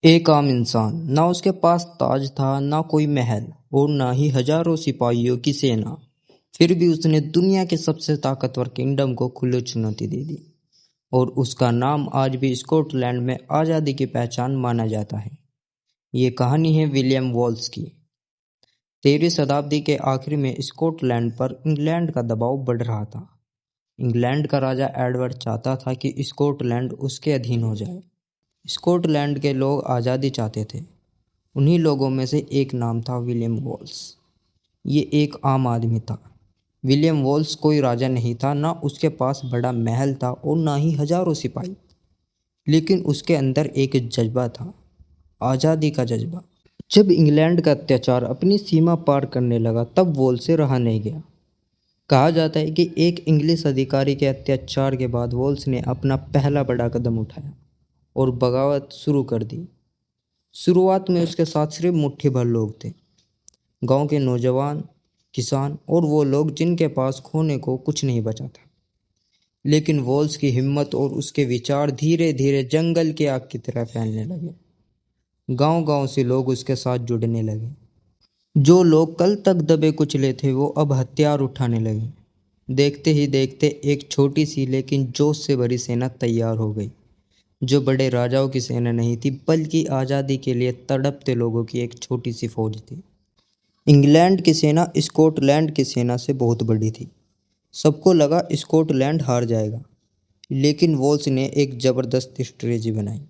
एक आम इंसान, ना उसके पास ताज था, ना कोई महल और ना ही हजारों सिपाहियों की सेना। फिर भी उसने दुनिया के सबसे ताकतवर किंगडम को खुली चुनौती दे दी और उसका नाम आज भी स्कॉटलैंड में आज़ादी की पहचान माना जाता है। ये कहानी है विलियम वॉल्स की। 13वीं शताब्दी के आखिर में स्कॉटलैंड पर इंग्लैंड का दबाव बढ़ रहा था। इंग्लैंड का राजा एडवर्ड चाहता था कि स्कॉटलैंड उसके अधीन हो जाए। स्कॉटलैंड के लोग आज़ादी चाहते थे। उन्हीं लोगों में से एक नाम था विलियम वॉल्स। ये एक आम आदमी था। विलियम वॉल्स कोई राजा नहीं था, ना उसके पास बड़ा महल था और ना ही हजारों सिपाही। लेकिन उसके अंदर एक जज्बा था, आज़ादी का जज्बा। जब इंग्लैंड का अत्याचार अपनी सीमा पार करने लगा तब वॉल्स से रहा नहीं गया। कहा जाता है कि एक इंग्लिश अधिकारी के अत्याचार के बाद वॉल्स ने अपना पहला बड़ा कदम उठाया और बगावत शुरू कर दी। शुरुआत में उसके साथ सिर्फ मुट्ठी भर लोग थे, गांव के नौजवान, किसान और वो लोग जिनके पास खोने को कुछ नहीं बचा था। लेकिन वॉल्स की हिम्मत और उसके विचार धीरे धीरे जंगल की आग की तरह फैलने लगे। गांव गांव से लोग उसके साथ जुड़ने लगे। जो लोग कल तक दबे कुचले थे वो अब हथियार उठाने लगे। देखते ही देखते एक छोटी सी लेकिन जोश से भरी सेना तैयार हो गई, जो बड़े राजाओं की सेना नहीं थी बल्कि आज़ादी के लिए तड़पते लोगों की एक छोटी सी फौज थी। इंग्लैंड की सेना स्कॉटलैंड की सेना से बहुत बड़ी थी। सबको लगा स्कॉटलैंड हार जाएगा, लेकिन वॉल्स ने एक ज़बरदस्त स्ट्रेटजी बनाई।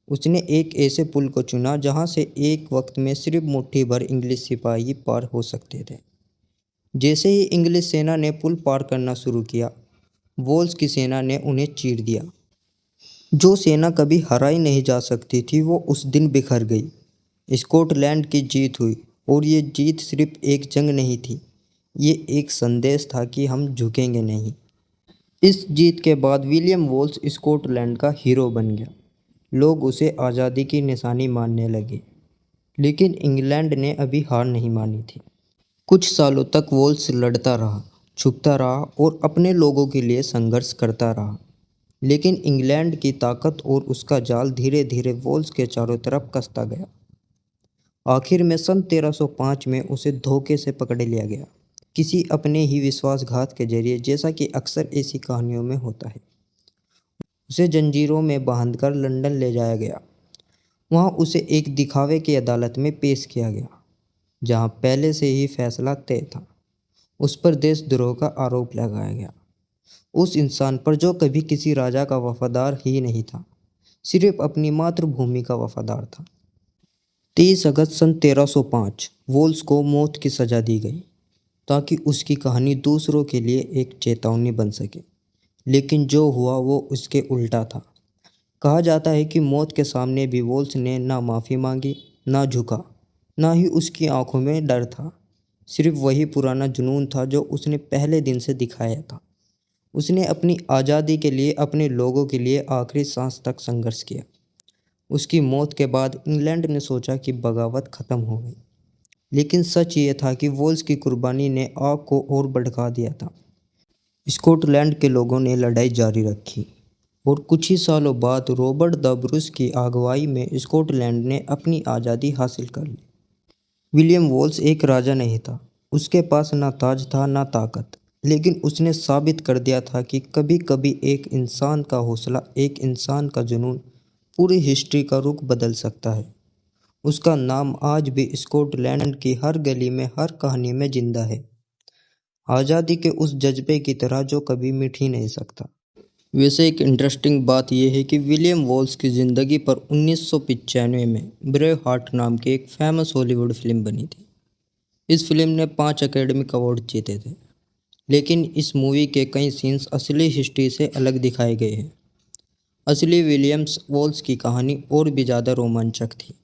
उसने एक ऐसे पुल को चुना जहां से एक वक्त में सिर्फ मुट्ठी भर इंग्लिश सिपाही पार हो सकते थे। जैसे ही इंग्लिश सेना ने पुल पार करना शुरू किया, वॉल्स की सेना ने उन्हें चीर दिया। जो सेना कभी हराई नहीं जा सकती थी वो उस दिन बिखर गई। स्कॉटलैंड की जीत हुई और ये जीत सिर्फ एक जंग नहीं थी, ये एक संदेश था कि हम झुकेंगे नहीं। इस जीत के बाद विलियम वॉल्स स्कॉटलैंड का हीरो बन गया। लोग उसे आज़ादी की निशानी मानने लगे। लेकिन इंग्लैंड ने अभी हार नहीं मानी थी। कुछ सालों तक वॉल्स लड़ता रहा, छुपता रहा और अपने लोगों के लिए संघर्ष करता रहा। लेकिन इंग्लैंड की ताकत और उसका जाल धीरे धीरे वॉल्स के चारों तरफ कसता गया। आखिर में सन 1305 में उसे धोखे से पकड़ लिया गया, किसी अपने ही विश्वासघात के जरिए, जैसा कि अक्सर ऐसी कहानियों में होता है। उसे जंजीरों में बांधकर लंदन ले जाया गया। वहां उसे एक दिखावे की अदालत में पेश किया गया, जहां पहले से ही फैसला तय था। उस पर देशद्रोह का आरोप लगाया गया, उस इंसान पर जो कभी किसी राजा का वफादार ही नहीं था, सिर्फ अपनी मातृभूमि का वफादार था। 30 अगस्त सन 1305 वॉल्स को मौत की सजा दी गई, ताकि उसकी कहानी दूसरों के लिए एक चेतावनी बन सके। लेकिन जो हुआ वो उसके उल्टा था। कहा जाता है कि मौत के सामने भी वॉल्स ने ना माफ़ी मांगी, ना झुका, ना ही उसकी आंखों में डर था। सिर्फ वही पुराना जुनून था जो उसने पहले दिन से दिखाया था। उसने अपनी आज़ादी के लिए, अपने लोगों के लिए आखिरी सांस तक संघर्ष किया। उसकी मौत के बाद इंग्लैंड ने सोचा कि बगावत ख़त्म हो गई, लेकिन सच ये था कि वॉल्स की कुर्बानी ने आग को और भड़का दिया था। स्कॉटलैंड के लोगों ने लड़ाई जारी रखी और कुछ ही सालों बाद रॉबर्ट द ब्रुस की अगुवाई में स्कॉटलैंड ने अपनी आज़ादी हासिल कर ली। विलियम वॉल्स एक राजा नहीं था, उसके पास ना ताज था ना ताकत, लेकिन उसने साबित कर दिया था कि कभी कभी एक इंसान का हौसला, एक इंसान का जुनून पूरी हिस्ट्री का रुख बदल सकता है। उसका नाम आज भी स्कॉटलैंड की हर गली में, हर कहानी में जिंदा है, आज़ादी के उस जज्बे की तरह जो कभी मिट ही नहीं सकता। वैसे एक इंटरेस्टिंग बात यह है कि विलियम वॉल्स की ज़िंदगी पर 1995 में ब्रेव हार्ट नाम की एक फेमस हॉलीवुड फिल्म बनी थी। इस फिल्म ने 5 एकेडमिक अवार्ड जीते थे, लेकिन इस मूवी के कई सीन्स असली हिस्ट्री से अलग दिखाए गए हैं। असली विलियम्स वॉल्स की कहानी और भी ज़्यादा रोमांचक थी।